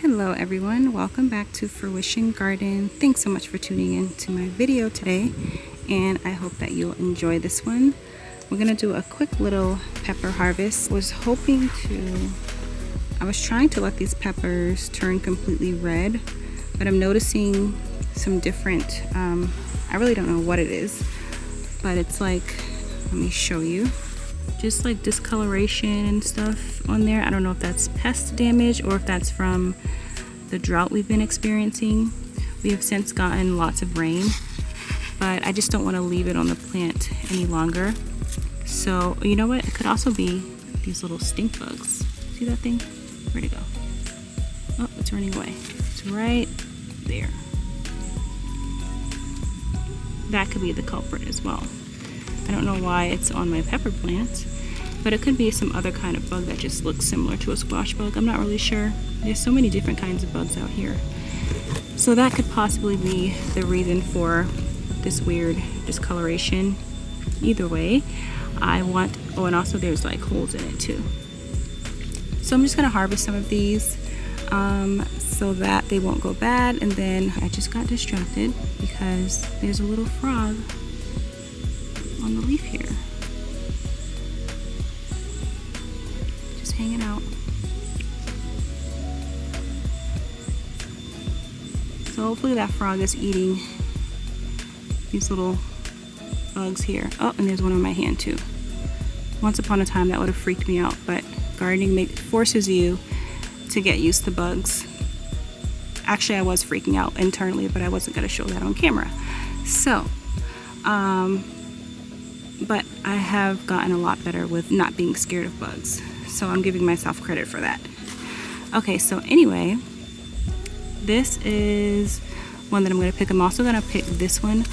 Hello everyone, welcome back to Fruition Garden. Thanks so much for tuning in to my video today, and I hope that you'll enjoy this one. We're gonna do a quick little pepper harvest. I was trying to let these peppers turn completely red, but I'm noticing some different, I really don't know what it is, but it's like, let me show you. Just like discoloration and stuff on there. I don't know if that's pest damage or if that's from the drought we've been experiencing. We have since gotten lots of rain, but I just don't want to leave it on the plant any longer. So you know what? It could also be these little stink bugs. See that thing? Where'd it go? Oh, it's running away. It's right there. That could be the culprit as well. I don't know why it's on my pepper plant, but it could be some other kind of bug that just looks similar to a squash bug. I'm not really sure. There's so many different kinds of bugs out here. So that could possibly be the reason for this weird discoloration. Either way, oh, and also there's like holes in it too. So I'm just gonna harvest some of these so that they won't go bad. And then I just got distracted because there's a little frog on the leaf here, just hanging out. So hopefully that frog is eating these little bugs here. Oh, and there's one on my hand too. Once upon a time that would have freaked me out, but gardening forces you to get used to bugs. Actually, I was freaking out internally, but I wasn't going to show that on camera. So but I have gotten a lot better with not being scared of bugs. So I'm giving myself credit for that. Okay, so anyway, this is one that I'm gonna pick. I'm also gonna pick this one.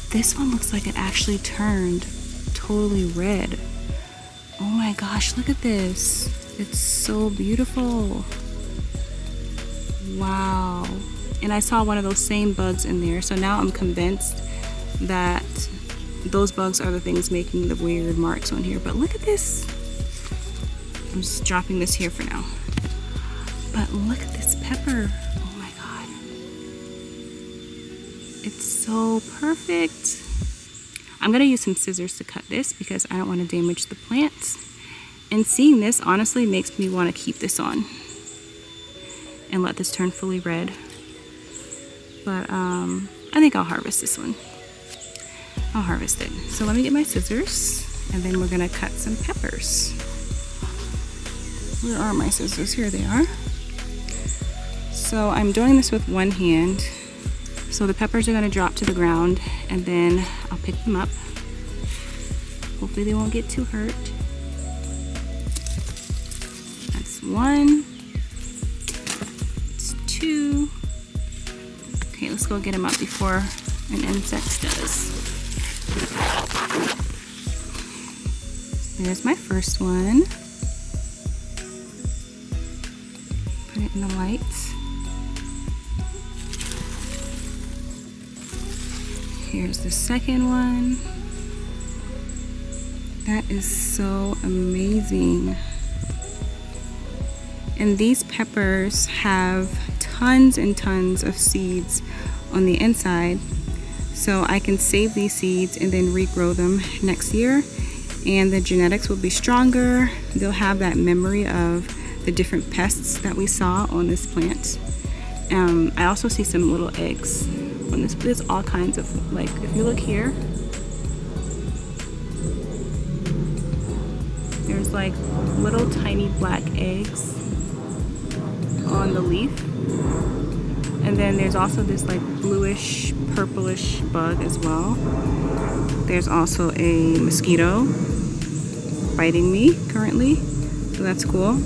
This one looks like it actually turned totally red. Oh my gosh, look at this. It's so beautiful. Wow. And I saw one of those same bugs in there. So now I'm convinced that those bugs are the things making the weird marks on here. But look at this. I'm just dropping this here for now. But look at this pepper. Oh my God. It's so perfect. I'm gonna use some scissors to cut this because I don't want to damage the plants. And seeing this honestly makes me want to keep this on and let this turn fully red. But I think I'll harvest this one. I'll harvest it. So let me get my scissors and then we're gonna cut some peppers. Where are my scissors? Here they are. So I'm doing this with one hand. So the peppers are gonna drop to the ground and then I'll pick them up. Hopefully they won't get too hurt. That's one. That's two. Okay, let's go get them up before an insect does. There's my first one. Put it in the lights. Here's the second one. That is so amazing. And these peppers have tons and tons of seeds on the inside. So I can save these seeds and then regrow them next year. And the genetics will be stronger. They'll have that memory of the different pests that we saw on this plant. I also see some little eggs on this. There's all kinds of, like, if you look here, there's like little tiny black eggs on the leaf. And then there's also this like bluish, purplish bug as well. There's also a mosquito biting me currently, so that's cool.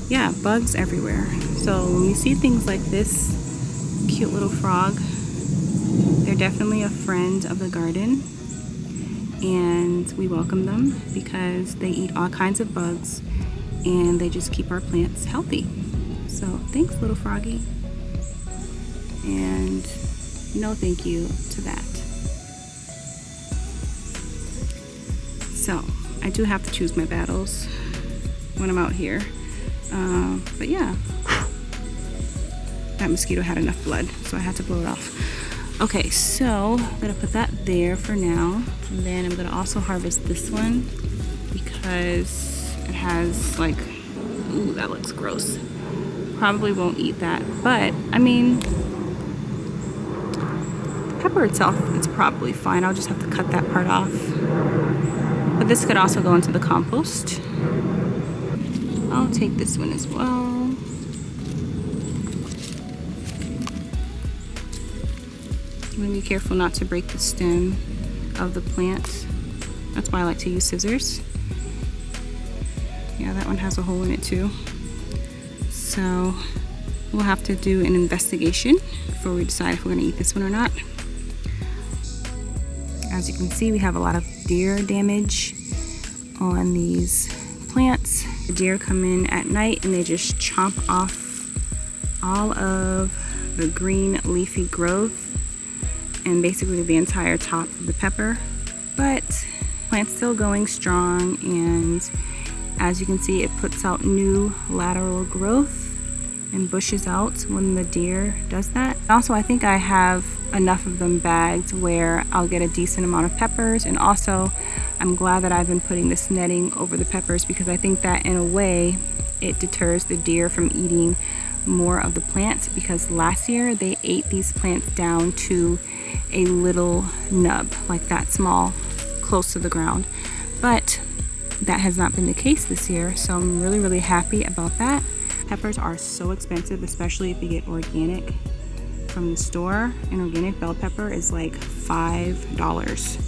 Yeah, bugs everywhere. So when you see things like this cute little frog, they're definitely a friend of the garden, and we welcome them because they eat all kinds of bugs and they just keep our plants healthy. So thanks, little froggy, and no thank you to that. So I do have to choose my battles when I'm out here. But yeah, that mosquito had enough blood, so I had to blow it off. Okay, so I'm gonna put that there for now. And then I'm gonna also harvest this one because it has like, ooh, that looks gross. Probably won't eat that, but I mean, pepper itself, it's probably fine. I'll just have to cut that part off. But this could also go into the compost. I'll take this one as well. I'm gonna be careful not to break the stem of the plant. That's why I like to use scissors. Yeah, that one has a hole in it too. So we'll have to do an investigation before we decide if we're gonna eat this one or not. As you can see, we have a lot of deer damage on these plants. The deer come in at night and they just chomp off all of the green leafy growth and basically the entire top of the pepper. But the plant's still going strong, and as you can see, it puts out new lateral growth and bushes out when the deer does that. Also, I think I have enough of them bagged where I'll get a decent amount of peppers, and also I'm glad that I've been putting this netting over the peppers because I think that in a way it deters the deer from eating more of the plants, because last year they ate these plants down to a little nub, like that small, close to the ground. But that has not been the case this year, so I'm really happy about that. Peppers are so expensive, especially if you get organic from the store. An organic bell pepper is like $5.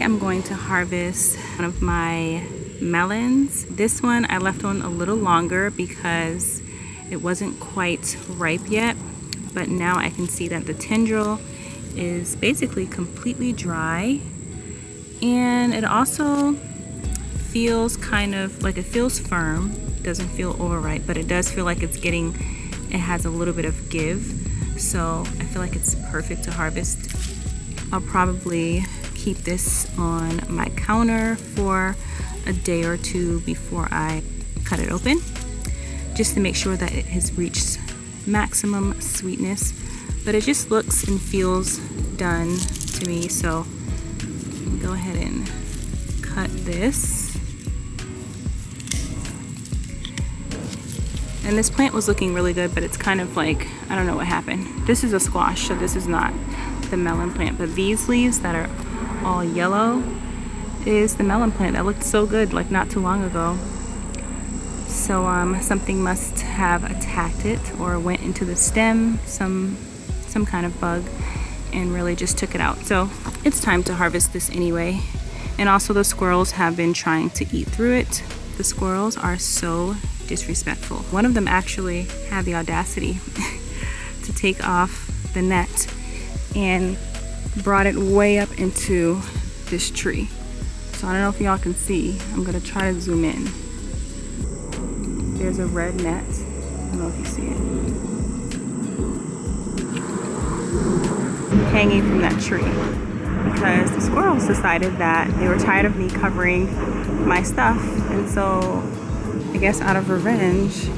I'm going to harvest one of my melons. This one I left on a little longer because it wasn't quite ripe yet, but now I can see that the tendril is basically completely dry, and it also feels kind of like, it feels firm, doesn't feel overripe, but it does feel like it has a little bit of give, so I feel like it's perfect to harvest. I'll probably keep this on my counter for a day or two before I cut it open, just to make sure that it has reached maximum sweetness. But it just looks and feels done to me, so I'll go ahead and cut this. And this plant was looking really good, but it's kind of like, I don't know what happened. This is a squash, so this is not the melon plant, but these leaves that are all yellow is the melon plant that looked so good like not too long ago. So something must have attacked it or went into the stem, some kind of bug, and really just took it out. So it's time to harvest this anyway. And also the squirrels have been trying to eat through it. The squirrels are so disrespectful. One of them actually had the audacity to take off the net and brought it way up into this tree. So I don't know if y'all can see. I'm gonna try to zoom in. There's a red net. I don't know if you see it. Hanging from that tree. Because the squirrels decided that they were tired of me covering my stuff. And so, I guess out of revenge,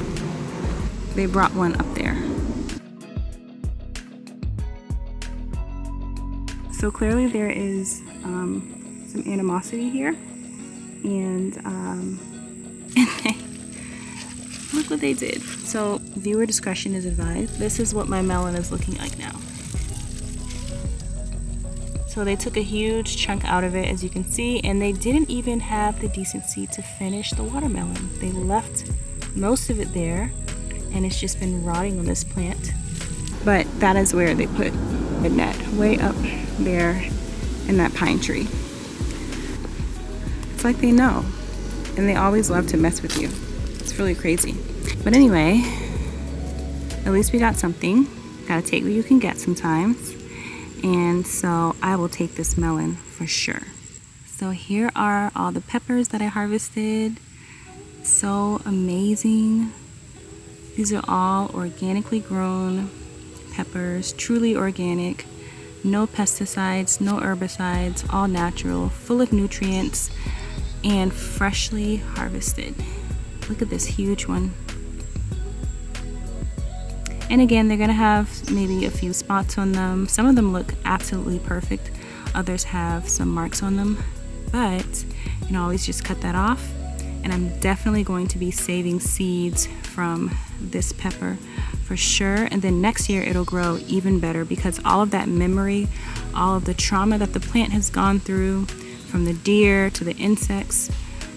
they brought one up there. So clearly there is some animosity here. And look what they did. So viewer discretion is advised. This is what my melon is looking like now. So they took a huge chunk out of it, as you can see, and they didn't even have the decency to finish the watermelon. They left most of it there, and it's just been rotting on this plant. But that is where they put the net, way up there in that pine tree. It's like they know, and they always love to mess with you. It's really crazy. But anyway, at least we got something. Gotta take what you can get sometimes. And so I will take this melon for sure. So here are all the peppers that I harvested. So amazing. These are all organically grown peppers, truly organic. No pesticides, no herbicides, all natural, full of nutrients, and freshly harvested. Look at this huge one. And again, they're gonna have maybe a few spots on them. Some of them look absolutely perfect. Others have some marks on them, but you can always just cut that off. And I'm definitely going to be saving seeds from this pepper for sure. And then next year it'll grow even better, because all of that memory, all of the trauma that the plant has gone through, from the deer to the insects,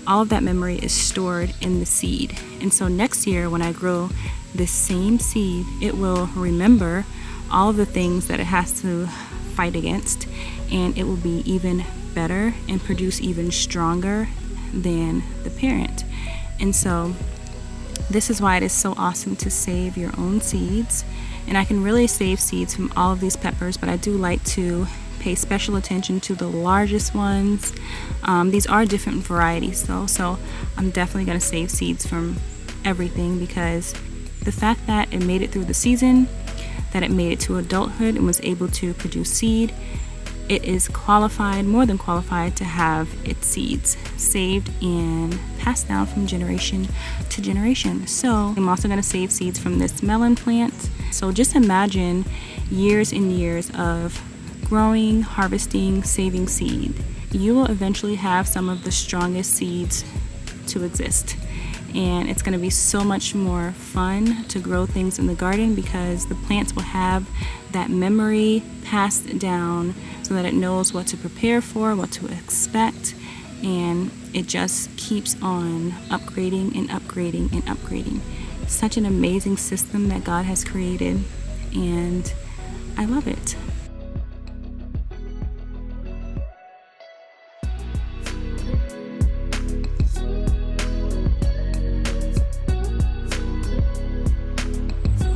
all of that memory is stored in the seed. And so next year when I grow this same seed, it will remember all of the things that it has to fight against, and it will be even better and produce even stronger than the parent. And so this is why it is so awesome to save your own seeds. And I can really save seeds from all of these peppers, but I do like to pay special attention to the largest ones. These are different varieties though, so I'm definitely going to save seeds from everything, because the fact that it made it through the season, that it made it to adulthood and was able to produce seed, it is qualified, more than qualified, to have its seeds saved and passed down from generation to generation. So I'm also going to save seeds from this melon plant. So just imagine years and years of growing, harvesting, saving seed. You will eventually have some of the strongest seeds to exist. And it's going to be so much more fun to grow things in the garden, because the plants will have that memory passed down so that it knows what to prepare for, what to expect, and it just keeps on upgrading and upgrading and upgrading. Such an amazing system that God has created, and I love it.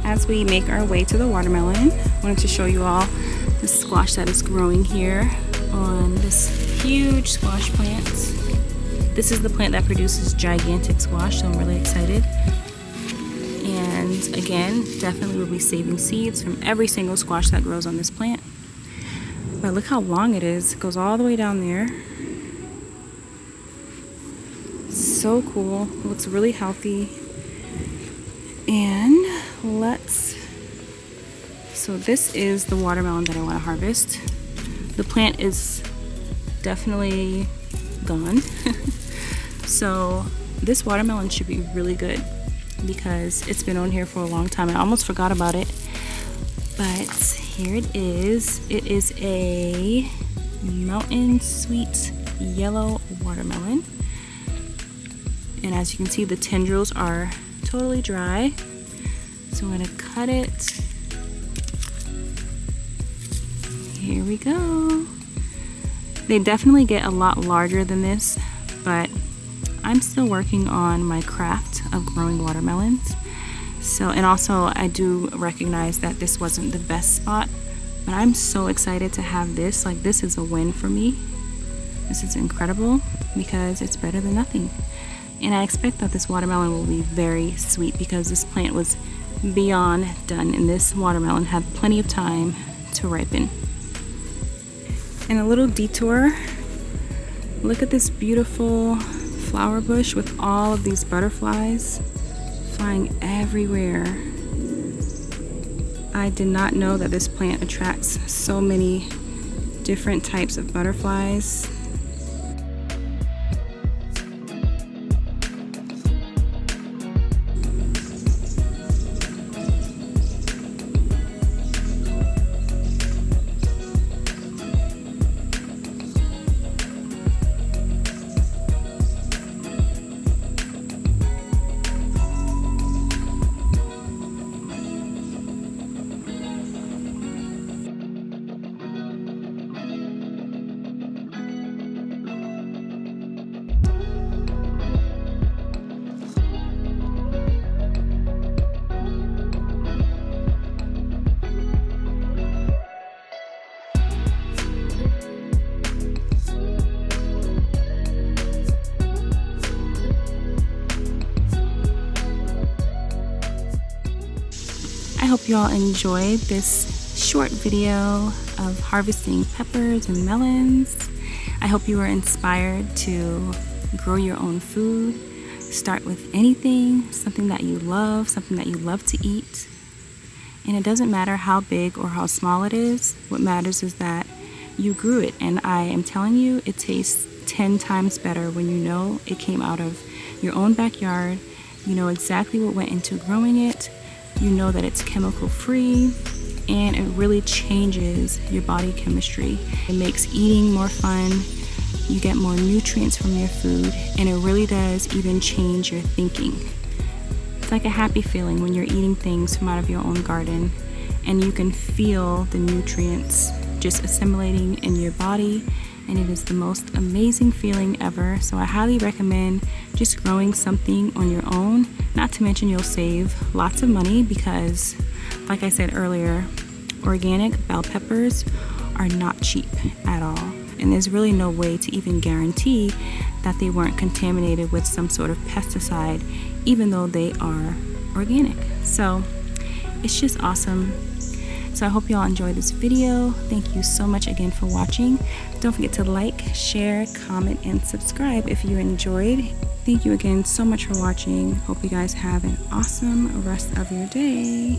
As we make our way to the watermelon, I wanted to show you all the squash that is growing here on this huge squash plant. This is the plant that produces gigantic squash, so I'm really excited. And again, definitely will be saving seeds from every single squash that grows on this plant. But look how long it is. It goes all the way down there. So cool. It looks really healthy. And so this is the watermelon that I want to harvest. The plant is definitely gone. So this watermelon should be really good, because it's been on here for a long time. I almost forgot about it, but here it is. It is a mountain sweet yellow watermelon, and as you can see, the tendrils are totally dry. So I'm going to cut it. Here we go. They definitely get a lot larger than this, but I'm still working on my craft of growing watermelons. So, and also I do recognize that this wasn't the best spot, but I'm so excited to have this. Like, this is a win for me. This is incredible, because it's better than nothing. And I expect that this watermelon will be very sweet, because this plant was beyond done, and this watermelon had plenty of time to ripen. And a little detour, look at this beautiful flower bush with all of these butterflies flying everywhere. I did not know that this plant attracts so many different types of butterflies. hope you all enjoyed this short video of harvesting peppers and melons. I hope you were inspired to grow your own food. Start with anything, something that you love to eat. And it doesn't matter how big or how small it is. What matters is that you grew it. And I am telling you, it tastes 10 times better when you know it came out of your own backyard. You know exactly what went into growing it. You know that it's chemical free, and it really changes your body chemistry. It makes eating more fun. You get more nutrients from your food, and it really does even change your thinking. It's like a happy feeling when you're eating things from out of your own garden and you can feel the nutrients just assimilating in your body, and it is the most amazing feeling ever. So I highly recommend just growing something on your own. Not to mention you'll save lots of money because, like I said earlier, organic bell peppers are not cheap at all. And there's really no way to even guarantee that they weren't contaminated with some sort of pesticide, even though they are organic. So it's just awesome. So I hope you all enjoyed this video. Thank you so much again for watching. Don't forget to like, share, comment, and subscribe if you enjoyed. Thank you again so much for watching. Hope you guys have an awesome rest of your day.